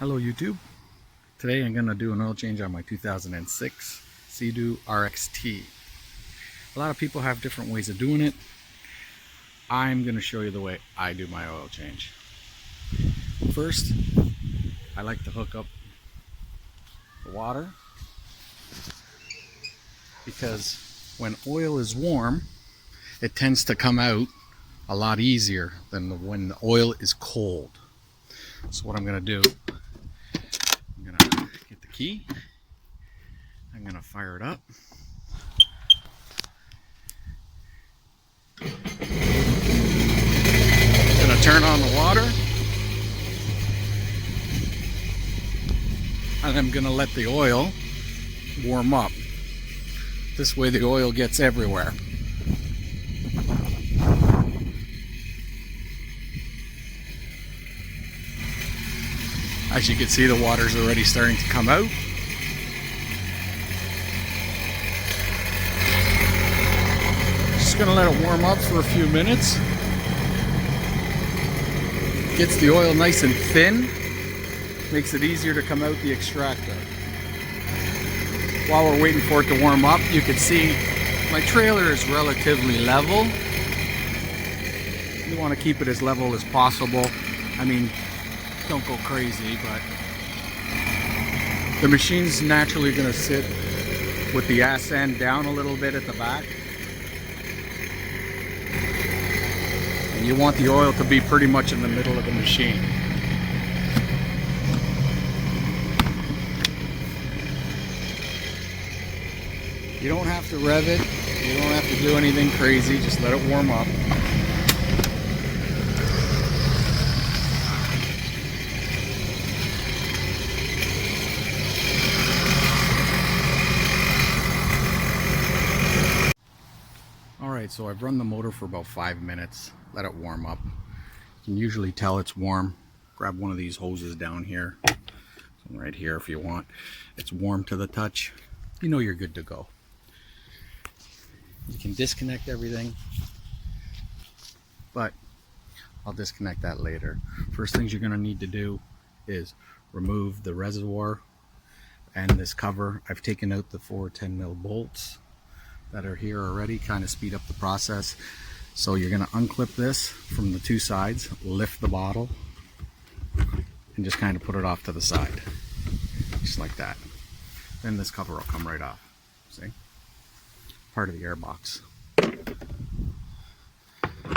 Hello YouTube. Today I'm going to do an oil change on my 2006 Sea-Doo RXT. A lot of people have different ways of doing it. I'm going to show you the way I do my oil change. First, I like to hook up the water because when oil is warm, it tends to come out a lot easier than when the oil is cold. So what I'm going to do, I'm going to get the key, I'm going to fire it up. I'm going to turn on the water, and I'm going to let the oil warm up. This way the oil gets everywhere. As you can see, the water's already starting to come out. Just gonna let it warm up for a few minutes. Gets the oil nice and thin. Makes it easier to come out the extractor. While we're waiting for it to warm up, you can see my trailer is relatively level. You want to keep it as level as possible. I mean, don't go crazy, but the machine's naturally going to sit with the ass end down a little bit at the back. And you want the oil to be pretty much in the middle of the machine. You don't have to rev it, you don't have to do anything crazy, just let it warm up. Alright, so I've run the motor for about 5 minutes, let it warm up. You can usually tell it's warm. Grab one of these hoses down here, right here if you want. It's warm to the touch. You know you're good to go. You can disconnect everything, but I'll disconnect that later. First things you're going to need to do is remove the reservoir and this cover. I've taken out the 4 10mm bolts that are here already, kind of speed up the process. So you're going to unclip this from the two sides, lift the bottle, and just kind of put it off to the side, just like that. Then this cover will come right off. See? Part of the air box.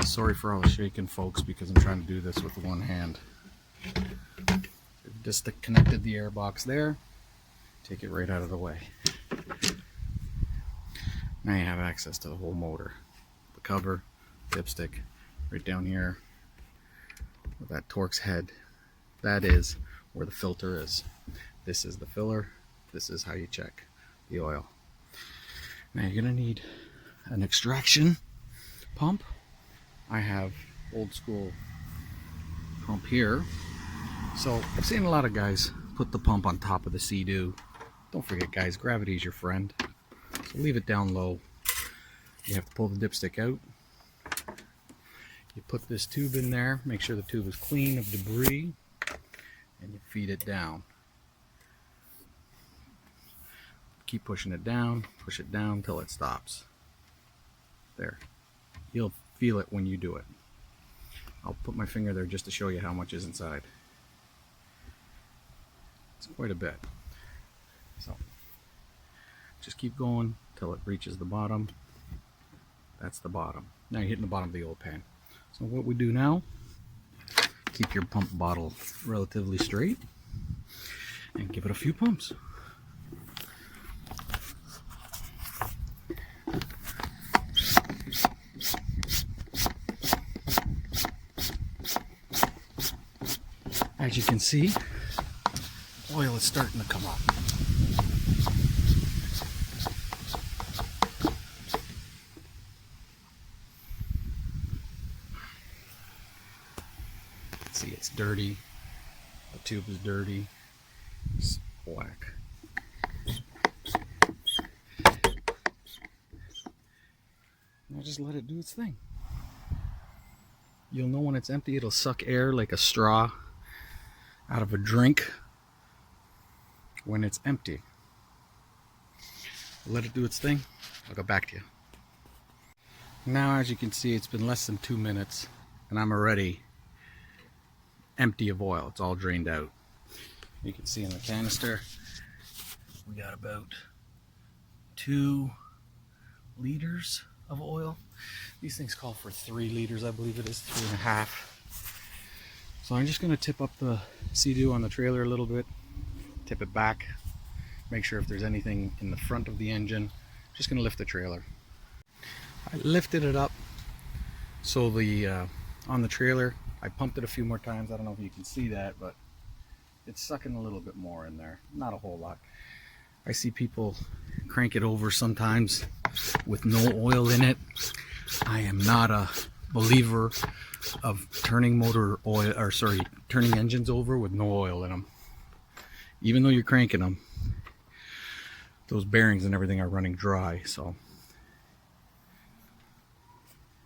Sorry for all the shaking, folks, because I'm trying to do this with one hand. Just connected the air box there. Take it right out of the way. Now you have access to the whole motor. The cover, dipstick, right down here with that Torx head. That is where the filter is. This is the filler. This is how you check the oil. Now you're going to need an extraction pump. I have old school pump here. So I've seen a lot of guys put the pump on top of the Sea-Doo. Don't forget, guys, gravity is your friend. So leave it down low. You have to pull the dipstick out. You put this tube in there. Make sure the tube is clean of debris. And you feed it down. Keep pushing it down, push it down till it stops. There. You'll feel it when you do it. I'll put my finger there just to show you how much is inside. It's quite a bit. So just keep going till it reaches the bottom. That's the bottom. Now you're hitting the bottom of the oil pan. So what we do now, keep your pump bottle relatively straight and give it a few pumps. As you can see, oil is starting to come up. See, it's dirty. The tube is dirty. It's black. Now just let it do its thing. You'll know when it's empty. It'll suck air like a straw out of a drink when it's empty. Let it do its thing. I'll go back to you. Now, as you can see, it's been less than 2 minutes and I'm already empty of oil. It's all drained out. You can see in the canister we got about 2 liters of oil. These things call for 3 liters, I believe it is, 3.5. So I'm just going to tip up the Sea-Doo on the trailer a little bit, tip it back, make sure if there's anything in the front of the engine. Just going to lift the trailer. I lifted it up so the on the trailer, I pumped it a few more times. I don't know if you can see that, but it's sucking a little bit more in there. Not a whole lot. I see people crank it over sometimes with no oil in it. I am not a believer of turning turning engines over with no oil in them. Even though you're cranking them, those bearings and everything are running dry. So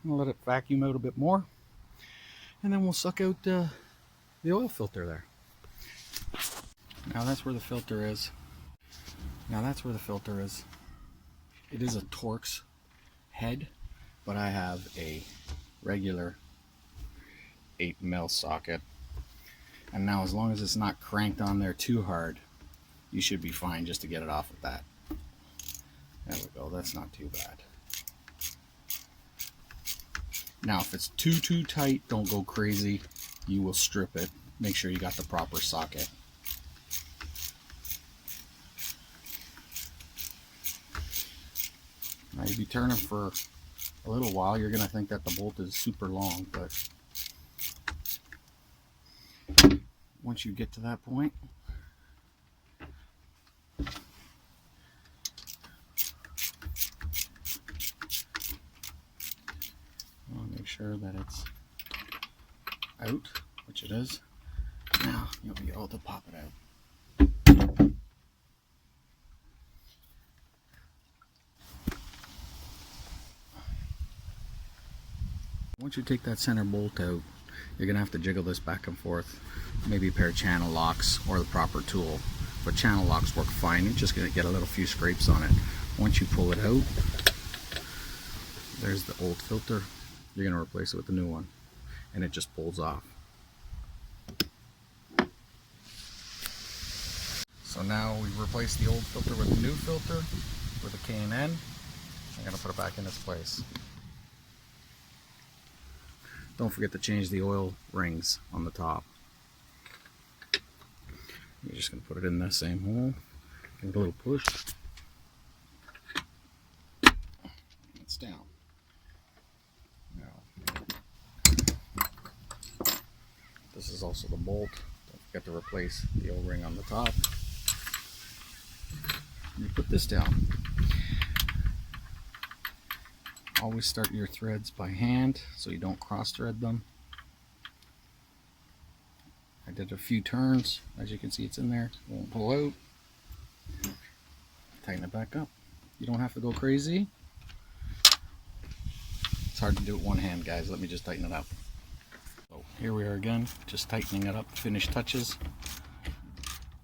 I'm gonna let it vacuum out a bit more, and then we'll suck out the oil filter there. Now that's where the filter is. It is a Torx head, but I have a regular 8mm socket. And now, as long as it's not cranked on there too hard, you should be fine just to get it off of that. There we go, that's not too bad. Now, if it's too tight, don't go crazy. You will strip it. Make sure you got the proper socket. Now, you'll be turning for a little while. You're going to think that the bolt is super long, but once you get to that point, I'll make sure that it's out, which it is. Now you'll be able to pop it out. Once you take that center bolt out, you're going to have to jiggle this back and forth. Maybe a pair of channel locks or the proper tool. But channel locks work fine. You're just going to get a few scrapes on it. Once you pull it out, there's the old filter. You're going to replace it with the new one. And it just pulls off. So now we've replaced the old filter with the new filter with a K&N. I'm going to put it back in its place. Don't forget to change the oil rings on the top. You're just going to put it in that same hole. Give it a little push. It's down. Now, this is also the bolt. Don't forget to replace the O-ring on the top. You put this down. Always start your threads by hand so you don't cross thread them. I did a few turns. As you can see, it's in there. It won't pull out. Tighten it back up. You don't have to go crazy. It's hard to do it one hand, guys. Let me just tighten it up. So here we are again, just tightening it up. Finish touches.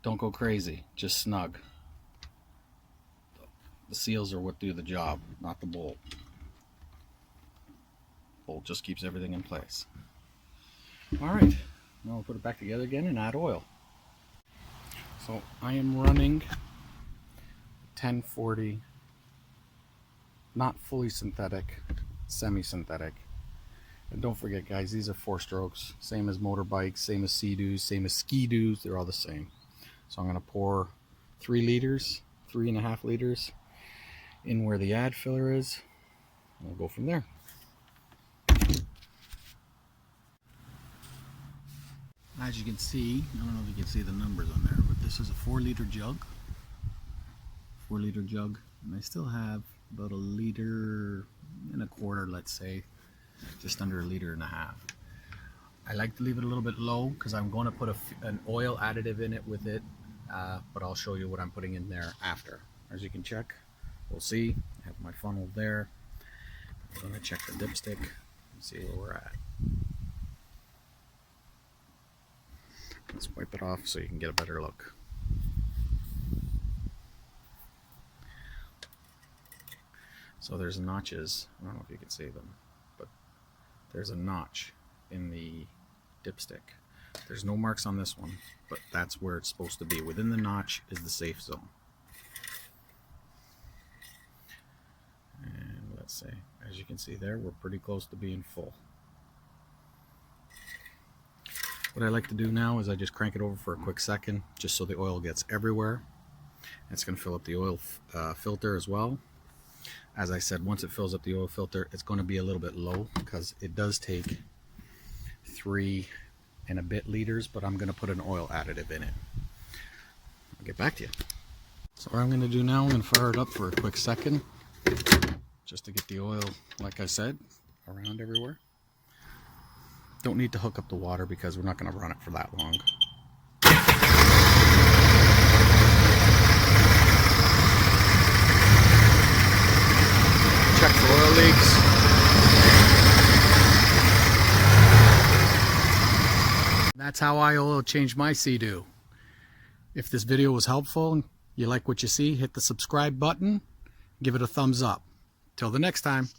Don't go crazy, just snug. The seals are what do the job, not the bolt. Bolt just keeps everything in place. Alright, now we'll put it back together again and add oil. So I am running 1040, not fully synthetic, semi-synthetic. And don't forget, guys, these are 4 strokes, same as motorbikes, same as Sea-Doos, same as Ski-Doos, they're all the same. So I'm going to pour 3 liters, 3.5 liters in where the add filler is. We'll go from there. As you can see, I don't know if you can see the numbers on there, but this is a 4-liter jug. 4-liter jug, and I still have about 1.25 liters, let's say, just under 1.5 liters. I like to leave it a little bit low because I'm going to put an oil additive in it with it, but I'll show you what I'm putting in there after. As you can check, we'll see. I have my funnel there. I'm going to check the dipstick and see where we're at. Let's wipe it off so you can get a better look. So there's notches, I don't know if you can see them, but there's a notch in the dipstick. There's no marks on this one, but that's where it's supposed to be. Within the notch is the safe zone. And let's see, as you can see there, we're pretty close to being full. What I like to do now is I just crank it over for a quick second, just so the oil gets everywhere. It's going to fill up the oil filter as well. As I said, once it fills up the oil filter, it's going to be a little bit low because it does take 3 and a bit liters, but I'm going to put an oil additive in it. I'll get back to you. So what I'm going to do now, I'm going to fire it up for a quick second, just to get the oil, like I said, around everywhere. Don't need to hook up the water because we're not going to run it for that long. Check for oil leaks. That's how I oil change my Sea-Doo. If this video was helpful and you like what you see, hit the subscribe button, give it a thumbs up. Till the next time.